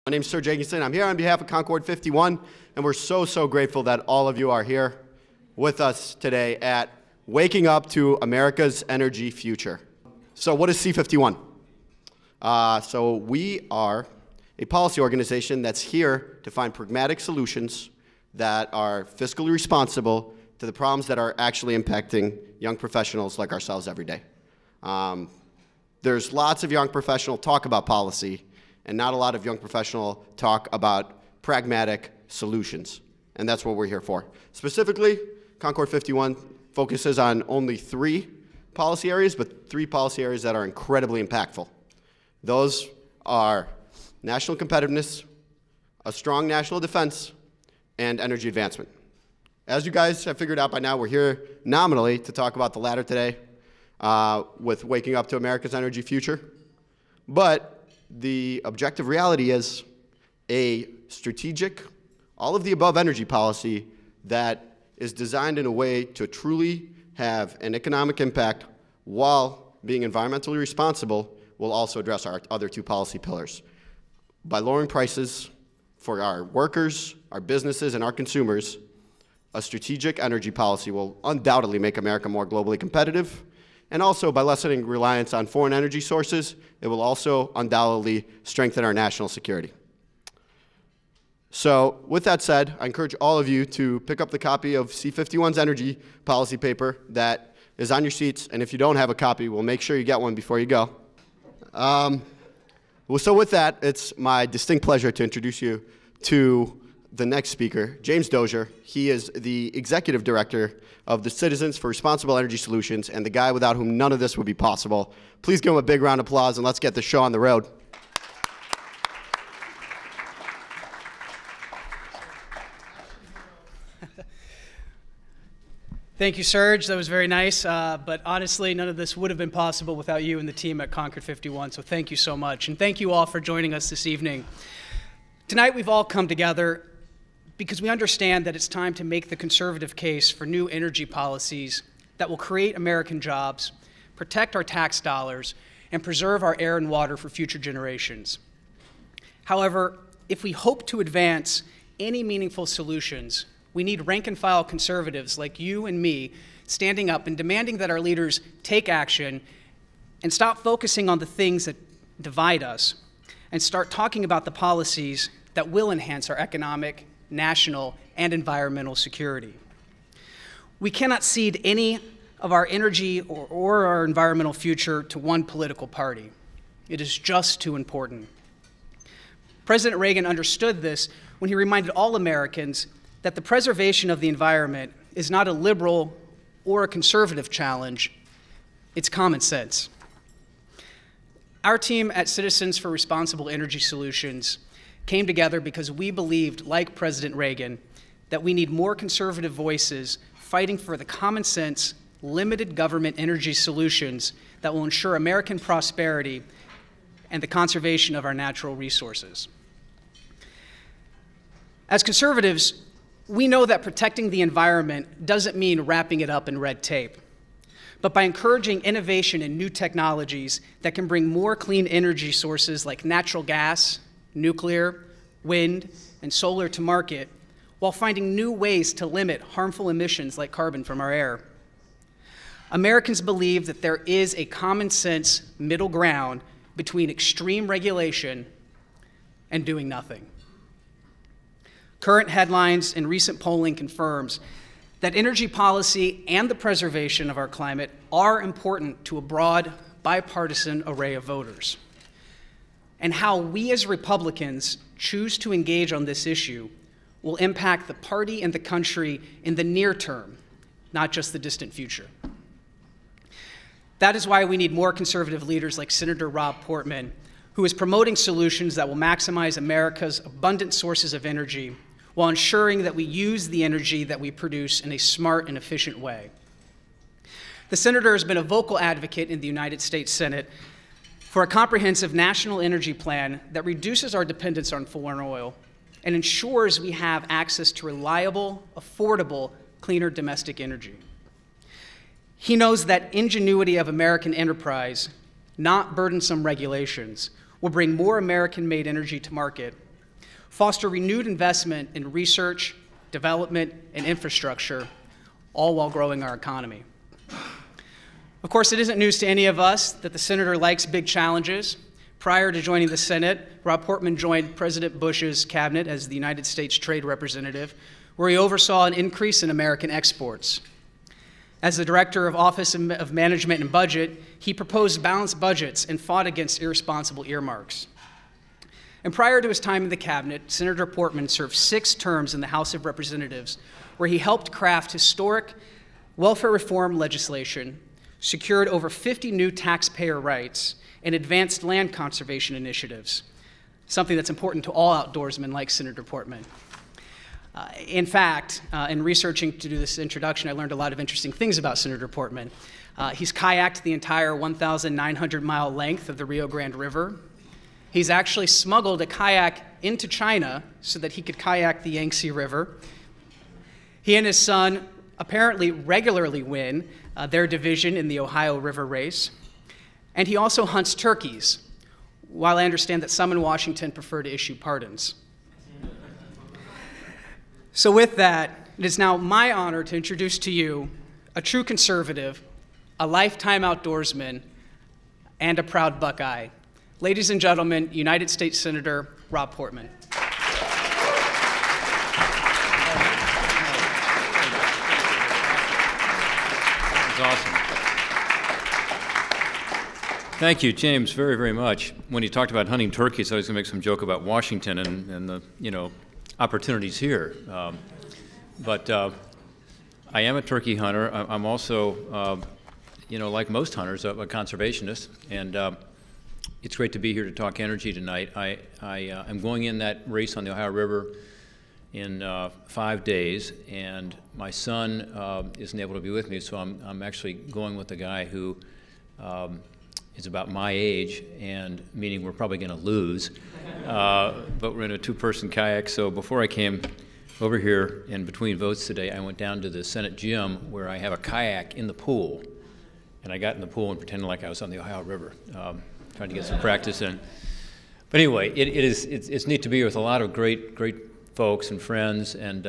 My name is Serge Jenkinson. I'm here on behalf of Concord 51, and we're so grateful that all of you are here with us today at Waking Up to America's Energy Future. So what is C51? So we are a policy organization that's here to find pragmatic solutions that are fiscally responsible to the problems that are actually impacting young professionals like ourselves every day. There's lots of young professional talk about policy, and not a lot of young professional talk about pragmatic solutions. And that's what we're here for. Specifically, Concord 51 focuses on only 3 policy areas, but 3 policy areas that are incredibly impactful. Those are national competitiveness, a strong national defense, and energy advancement. As you guys have figured out by now, we're here nominally to talk about the latter today with Waking Up to America's Energy Future. But the objective reality is a strategic, all-of-the-above energy policy that is designed in a way to truly have an economic impact while being environmentally responsible will also address our other 2 policy pillars. By lowering prices for our workers, our businesses, and our consumers, a strategic energy policy will undoubtedly make America more globally competitive. And also, by lessening reliance on foreign energy sources, it will also undoubtedly strengthen our national security. So, with that said, I encourage all of you to pick up the copy of C51's energy policy paper that is on your seats. And if you don't have a copy, we'll make sure you get one before you go. So with that, it's my distinct pleasure to introduce you to the next speaker, James Dozier. He is the Executive Director of the Citizens for Responsible Energy Solutions and the guy without whom none of this would be possible. Please give him a big round of applause and let's get the show on the road. Thank you, Serge. That was very nice. But honestly, none of this would have been possible without you and the team at Concord 51. So thank you so much. And thank you all for joining us this evening. Tonight, we've all come together because we understand that it's time to make the conservative case for new energy policies that will create American jobs, protect our tax dollars, and preserve our air and water for future generations. However, if we hope to advance any meaningful solutions, we need rank-and-file conservatives like you and me standing up and demanding that our leaders take action and stop focusing on the things that divide us and start talking about the policies that will enhance our economic, national, and environmental security. We cannot cede any of our energy or our environmental future to one political party. It is just too important. President Reagan understood this when he reminded all Americans that the preservation of the environment is not a liberal or a conservative challenge, it's common sense. Our team at Citizens for Responsible Energy Solutions came together because we believed, like President Reagan, that we need more conservative voices fighting for the common sense, limited government energy solutions that will ensure American prosperity and the conservation of our natural resources. As conservatives, we know that protecting the environment doesn't mean wrapping it up in red tape, but by encouraging innovation in new technologies that can bring more clean energy sources like natural gas, nuclear, wind, and solar to market, while finding new ways to limit harmful emissions like carbon from our air. Americans believe that there is a common sense middle ground between extreme regulation and doing nothing. Current headlines and recent polling confirms that energy policy and the preservation of our climate are important to a broad, bipartisan array of voters. And how we as Republicans choose to engage on this issue will impact the party and the country in the near term, not just the distant future. That is why we need more conservative leaders like Senator Rob Portman, who is promoting solutions that will maximize America's abundant sources of energy while ensuring that we use the energy that we produce in a smart and efficient way. The senator has been a vocal advocate in the United States Senate for a comprehensive national energy plan that reduces our dependence on foreign oil and ensures we have access to reliable, affordable, cleaner domestic energy. He knows that ingenuity of American enterprise, not burdensome regulations, will bring more American-made energy to market foster renewed investment in research, development, and infrastructure, all while growing our economy. Of course, it isn't news to any of us that the senator likes big challenges. Prior to joining the Senate, Rob Portman joined President Bush's cabinet as the United States Trade Representative, where he oversaw an increase in American exports. As the Director of Office of Management and Budget, he proposed balanced budgets and fought against irresponsible earmarks. And prior to his time in the cabinet, Senator Portman served 6 terms in the House of Representatives, where he helped craft historic welfare reform legislation, secured over 50 new taxpayer rights, and advanced land conservation initiatives, something that's important to all outdoorsmen like Senator Portman. In fact, in researching to do this introduction, I learned a lot of interesting things about Senator Portman. He's kayaked the entire 1,900-mile length of the Rio Grande River. He's actually smuggled a kayak into China so that he could kayak the Yangtze River. He and his son apparently regularly win their division in the Ohio River race. And he also hunts turkeys, while I understand that some in Washington prefer to issue pardons. So with that, it is now my honor to introduce to you a true conservative, a lifetime outdoorsman, and a proud Buckeye. Ladies and gentlemen, United States Senator Rob Portman. That's awesome. Thank you, James, very, very much. When you talked about hunting turkeys, I was going to make some joke about Washington and the, opportunities here. But I am a turkey hunter. I'm also, like most hunters, a conservationist. And it's great to be here to talk energy tonight. I am going in that race on the Ohio River in 5 days, and my son isn't able to be with me, so I'm actually going with a guy who is about my age, and meaning we're probably going to lose. But we're in a 2-person kayak, so before I came over here and between votes today, I went down to the Senate gym where I have a kayak in the pool, and I got in the pool and pretended like I was on the Ohio River, trying to get some practice in. But anyway, it's neat to be here with a lot of great folks and friends, and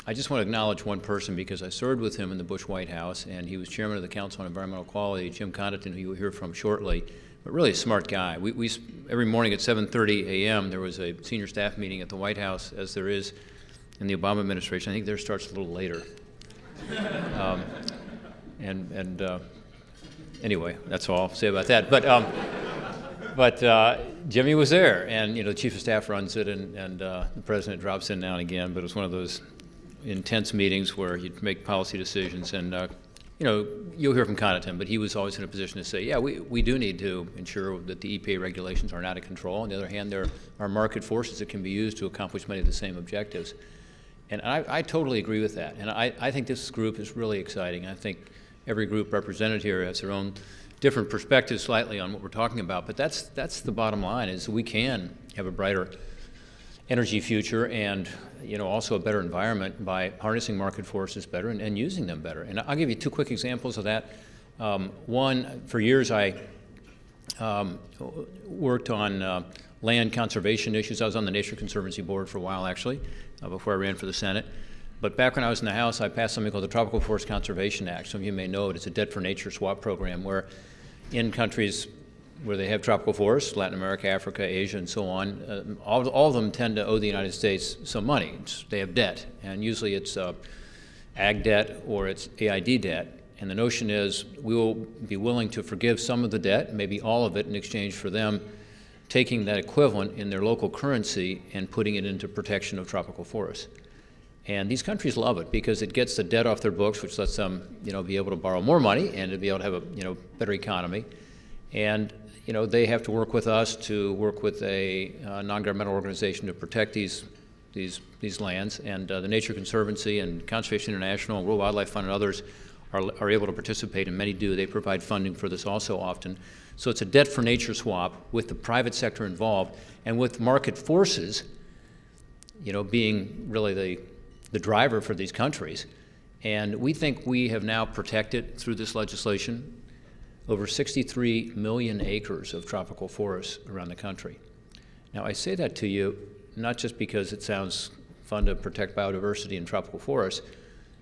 I just want to acknowledge one person because I served with him in the Bush White House, and he was chairman of the Council on Environmental Quality, Jim Condon, who you'll hear from shortly, but really a smart guy. We every morning at 7:30 a.m. there was a senior staff meeting at the White House, as there is in the Obama administration. I think theirs starts a little later. Anyway, that's all I'll say about that. But Jimmy was there, and the chief of staff runs it, and the president drops in now and again. But it was one of those intense meetings where you'd make policy decisions, and you'll hear from Condon, but he was always in a position to say, yeah, we do need to ensure that the EPA regulations aren't out of control. On the other hand, there are market forces that can be used to accomplish many of the same objectives. And I totally agree with that. And I think this group is really exciting. I think every group represented here has their own different perspectives slightly on what we're talking about. But that's the bottom line, is we can have a brighter energy future and also a better environment by harnessing market forces better and using them better. And I'll give you 2 quick examples of that. One, for years I worked on land conservation issues. I was on the Nature Conservancy Board for a while, actually, before I ran for the Senate. But back when I was in the House, I passed something called the Tropical Forest Conservation Act. Some of you may know it. It's a Debt for Nature swap program where in countries where they have tropical forests, Latin America, Africa, Asia, and so on, all of them tend to owe the United States some money. They have debt, and usually it's ag debt or it's AID debt. And the notion is we will be willing to forgive some of the debt, maybe all of it, in exchange for them taking that equivalent in their local currency and putting it into protection of tropical forests. And these countries love it because it gets the debt off their books, which lets them, be able to borrow more money and to be able to have a, better economy. And they have to work with us to work with a non-governmental organization to protect these lands. And the Nature Conservancy and Conservation International, World Wildlife Fund, and others are able to participate, and many do. They provide funding for this also often. So it's a debt for nature swap with the private sector involved and with market forces, being really the driver for these countries. And we think we have now protected, through this legislation, over 63 million acres of tropical forests around the country. Now, I say that to you not just because it sounds fun to protect biodiversity in tropical forests,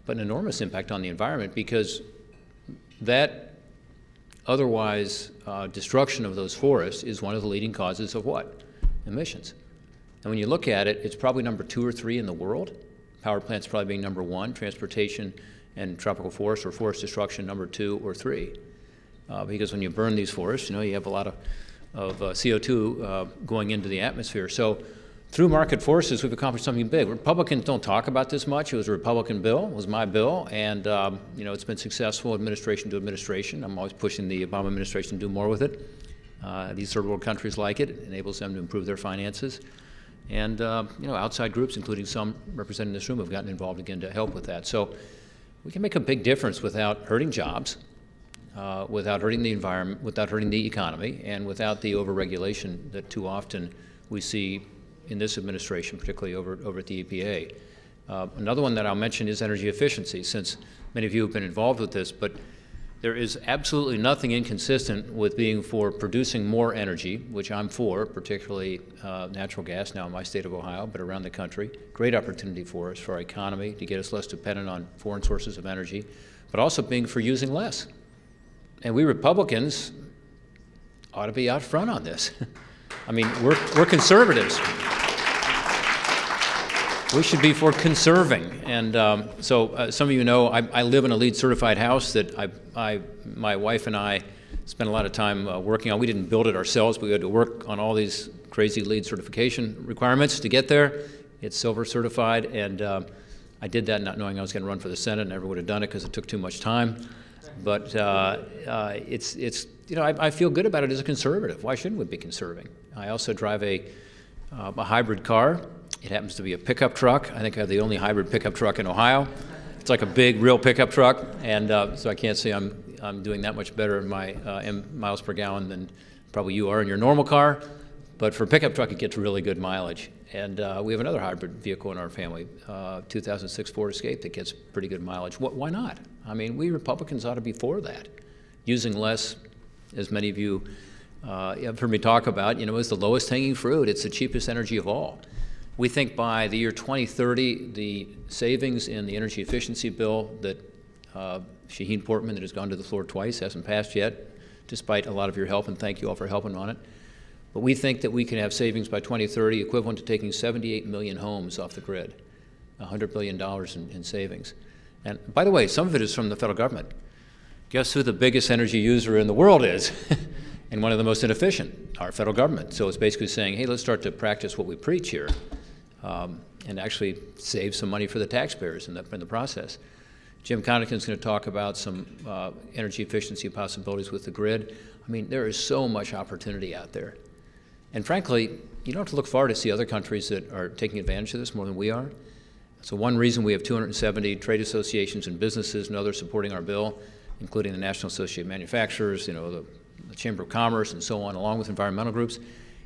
but an enormous impact on the environment, because that otherwise destruction of those forests is one of the leading causes of what? Emissions. And when you look at it, it's probably number 2 or 3 in the world. Power plants probably being number 1, transportation and tropical forests or forest destruction number 2 or 3. Because when you burn these forests, you have a lot of CO2 going into the atmosphere. So through market forces, we've accomplished something big. Republicans don't talk about this much. It was a Republican bill. It was my bill. And, it's been successful administration to administration. I'm always pushing the Obama administration to do more with it. These third world countries like it. It enables them to improve their finances. And, outside groups, including some represented in this room, have gotten involved again to help with that. So we can make a big difference without hurting jobs, without hurting the environment, without hurting the economy, and without the overregulation that too often we see in this administration, particularly over at the EPA. Another one that I'll mention is energy efficiency, since many of you have been involved with this, but there is absolutely nothing inconsistent with being for producing more energy, which I'm for, particularly natural gas now in my state of Ohio, but around the country. Great opportunity for us, for our economy, to get us less dependent on foreign sources of energy, but also being for using less. And we Republicans ought to be out front on this. I mean, we're conservatives. We should be for conserving. And so some of you know I live in a LEED certified house that my wife and I spent a lot of time working on. We didn't build it ourselves, but we had to work on all these crazy LEED certification requirements to get there. It's silver certified, and I did that not knowing I was going to run for the Senate. Never would have done it because it took too much time. But I feel good about it as a conservative. Why shouldn't we be conserving? I also drive a hybrid car. It happens to be a pickup truck. I think I have the only hybrid pickup truck in Ohio. It's like a big, real pickup truck, and so I can't say I'm doing that much better in my miles per gallon than probably you are in your normal car. But for a pickup truck, it gets really good mileage. And we have another hybrid vehicle in our family, 2006 Ford Escape, that gets pretty good mileage. Why not? I mean, we Republicans ought to be for that. Using less, as many of you have heard me talk about, is the lowest hanging fruit. It's the cheapest energy of all. We think by the year 2030, the savings in the energy efficiency bill that Shaheen Portman, that has gone to the floor twice, hasn't passed yet, despite a lot of your help, and thank you all for helping on it. But we think that we can have savings by 2030 equivalent to taking 78 million homes off the grid, $100 billion in savings. And by the way, some of it is from the federal government. Guess who the biggest energy user in the world is? And one of the most inefficient, our federal government. So it's basically saying, hey, let's start to practice what we preach here and actually save some money for the taxpayers in the process. Jim Connick's going to talk about some energy efficiency possibilities with the grid. I mean, there is so much opportunity out there. And frankly, you don't have to look far to see other countries that are taking advantage of this more than we are. So one reason we have 270 trade associations and businesses and others supporting our bill, including the National Association of Manufacturers, the Chamber of Commerce, and so on, along with environmental groups,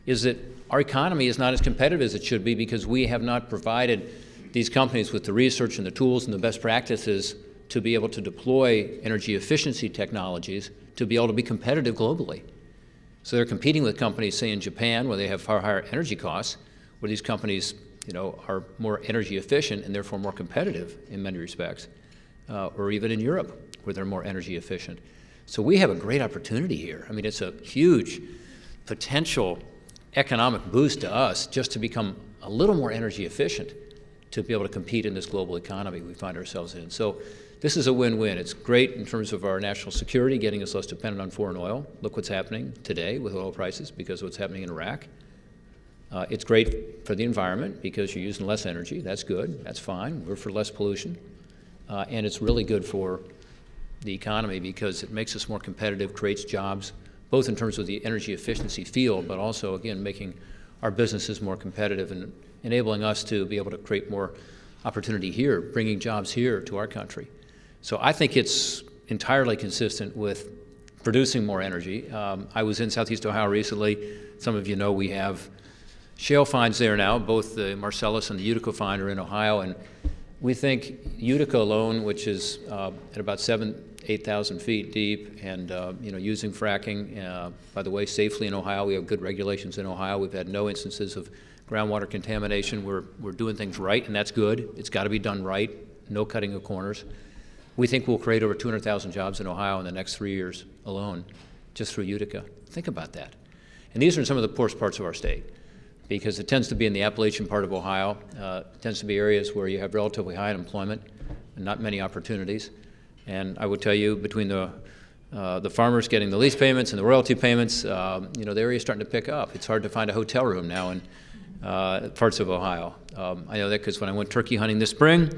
is that our economy is not as competitive as it should be because we have not provided these companies with the research and the tools and the best practices to be able to deploy energy efficiency technologies to be able to be competitive globally. So they're competing with companies, say, in Japan, where they have far higher energy costs, where these companies, are more energy efficient and therefore more competitive in many respects, or even in Europe, where they're more energy efficient. So we have a great opportunity here. I mean, it's a huge potential economic boost to us just to become a little more energy efficient to be able to compete in this global economy we find ourselves in. So this is a win-win. It's great in terms of our national security, getting us less dependent on foreign oil. Look what's happening today with oil prices because of what's happening in Iraq. It's great for the environment because you're using less energy. That's good. That's fine. We're for less pollution. And it's really good for the economy because it makes us more competitive, creates jobs, both in terms of the energy efficiency field, but also, again, making our businesses more competitive and enabling us to be able to create more opportunity here, bringing jobs here to our country. So I think it's entirely consistent with producing more energy. I was in Southeast Ohio recently. Some of you know we have shale finds there now. Both the Marcellus and the Utica find are in Ohio, and we think Utica alone, which is at about 8,000 feet deep, and using fracking, by the way, safely in Ohio. We have good regulations in Ohio. We've had no instances of groundwater contamination. We're doing things right, and that's good. It's got to be done right, no cutting of corners. We think we'll create over 200,000 jobs in Ohio in the next 3 years alone, just through Utica. Think about that. And these are in some of the poorest parts of our state, because it tends to be in the Appalachian part of Ohio. It tends to be areas where you have relatively high unemployment and not many opportunities. And I would tell you, between the farmers getting the lease payments and the royalty payments, you know, the area's starting to pick up. It's hard to find a hotel room now in parts of Ohio. I know that because when I went turkey hunting this spring,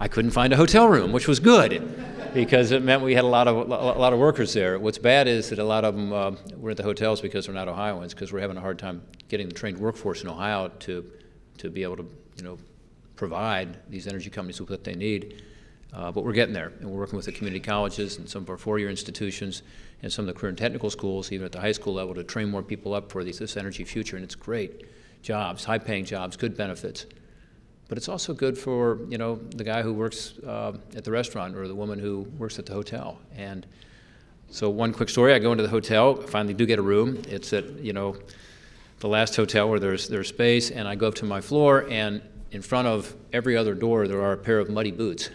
I couldn't find a hotel room, which was good, because it meant we had a lot of workers there. What's bad is that a lot of them were at the hotels because they're not Ohioans, because we're having a hard time getting the trained workforce in Ohio to be able to, you know, provide these energy companies with what they need. But we're getting there, and we're working with the community colleges and some of our four-year institutions and some of the career and technical schools, even at the high school level, to train more people up for this energy future. And it's great jobs, high-paying jobs, good benefits. But it's also good for, you know, the guy who works at the restaurant or the woman who works at the hotel. And so one quick story, I go into the hotel, finally do get a room. It's at, you know, the last hotel where there's space, and I go up to my floor, and in front of every other door there are a pair of muddy boots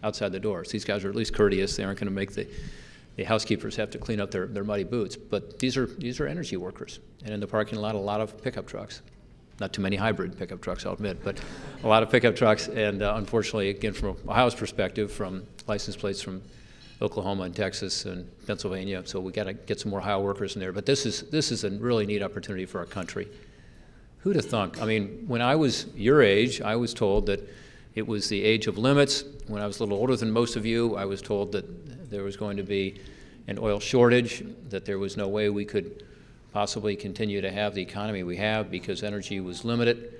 outside the door. So these guys are at least courteous. They aren't going to make the housekeepers have to clean up their muddy boots. But these are energy workers. And in the parking lot, a lot of pickup trucks. Not too many hybrid pickup trucks, I'll admit, but a lot of pickup trucks. And unfortunately, again, from Ohio's perspective, from license plates from Oklahoma and Texas and Pennsylvania, so we got to get some more Ohio workers in there. But this is a really neat opportunity for our country. Who'd have thunk? I mean, when I was your age, I was told that it was the age of limits. When I was a little older than most of you, I was told that there was going to be an oil shortage, that there was no way we could possibly continue to have the economy we have because energy was limited.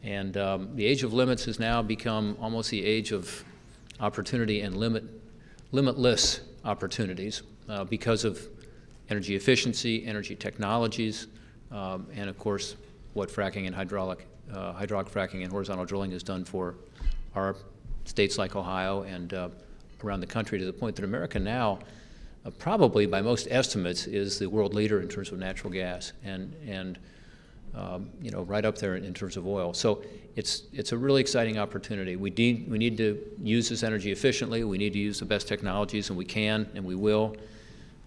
And the age of limits has now become almost the age of opportunity and limitless opportunities because of energy efficiency, energy technologies, and of course what fracking and hydraulic fracking and horizontal drilling has done for our states like Ohio and around the country, to the point that America now probably by most estimates is the world leader in terms of natural gas and you know, right up there in terms of oil. So it's a really exciting opportunity. We need to use this energy efficiently. We need to use the best technologies, and we can and we will.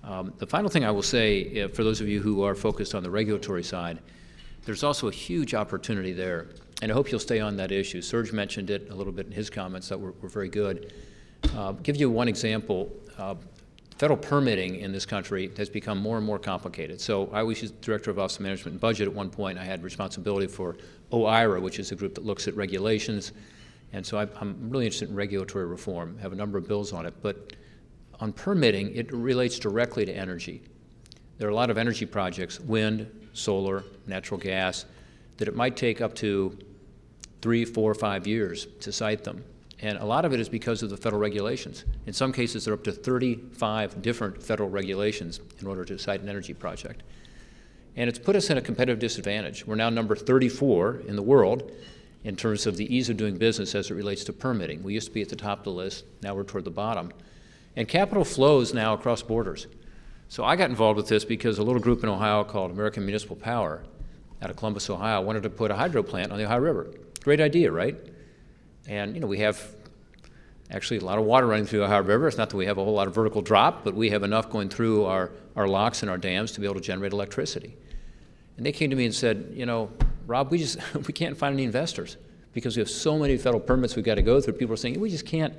The final thing I will say, for those of you who are focused on the regulatory side, there's also a huge opportunity there, and I hope you'll stay on that issue. Serge mentioned it a little bit in his comments that were very good. Give you one example. Federal permitting in this country has become more and more complicated. So I was Director of Office of Management and Budget at one point. I had responsibility for OIRA, which is a group that looks at regulations. And so I'm really interested in regulatory reform. I have a number of bills on it. But on permitting, it relates directly to energy. There are a lot of energy projects, wind, solar, natural gas, that it might take up to 3, 4, 5 years to site them. And a lot of it is because of the federal regulations. In some cases, there are up to 35 different federal regulations in order to site an energy project. And it's put us in a competitive disadvantage. We're now number 34 in the world in terms of the ease of doing business as it relates to permitting. We used to be at the top of the list. Now we're toward the bottom. And capital flows now across borders. So I got involved with this because a little group in Ohio called American Municipal Power out of Columbus, Ohio, wanted to put a hydro plant on the Ohio River. Great idea, right? And, you know, we have actually a lot of water running through the Ohio River. It's not that we have a whole lot of vertical drop, but we have enough going through our locks and our dams to be able to generate electricity. And they came to me and said, you know, Rob, we can't find any investors because we have so many federal permits we've got to go through. People are saying, we just can't,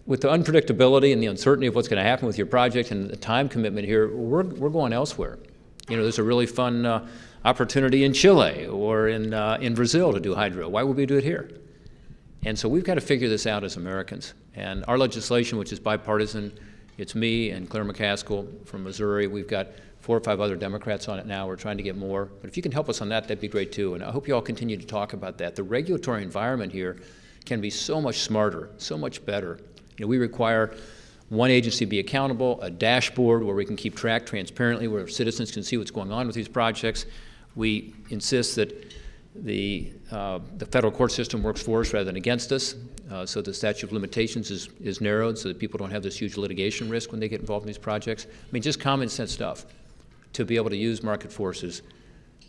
with the unpredictability and the uncertainty of what's going to happen with your project and the time commitment here, we're going elsewhere. You know, there's a really fun opportunity in Chile or in Brazil to do hydro. Why would we do it here? And so we've got to figure this out as Americans. And our legislation, which is bipartisan, it's me and Claire McCaskill from Missouri. We've got 4 or 5 other Democrats on it now. We're trying to get more. But if you can help us on that, that'd be great too. And I hope you all continue to talk about that. The regulatory environment here can be so much smarter, so much better. You know, we require one agency to be accountable, a dashboard where we can keep track transparently, where citizens can see what's going on with these projects. We insist that the federal court system works for us rather than against us, so the statute of limitations is narrowed so that people don't have this huge litigation risk when they get involved in these projects. I mean, just common sense stuff to be able to use market forces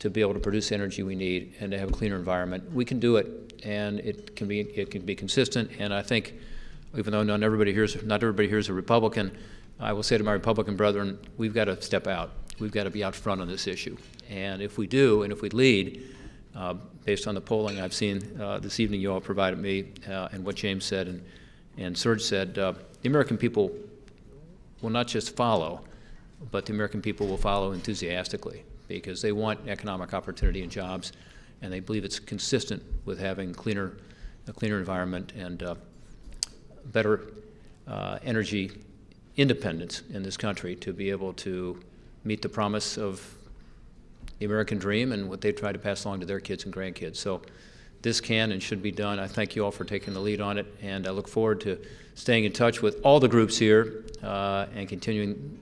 to be able to produce the energy we need and to have a cleaner environment. We can do it, and it can be consistent. And I think, even though not everybody here is a Republican, I will say to my Republican brethren, we've got to step out. We've got to be out front on this issue. And if we do, and if we lead, based on the polling I've seen this evening you all provided me, and what James said and Serge said, the American people will not just follow, but the American people will follow enthusiastically, because they want economic opportunity and jobs, and they believe it's consistent with having a cleaner environment and better energy independence in this country to be able to meet the promise of the American dream and what they try to pass along to their kids and grandkids. So this can and should be done. I thank you all for taking the lead on it, and I look forward to staying in touch with all the groups here and continuing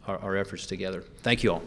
our efforts together. Thank you all.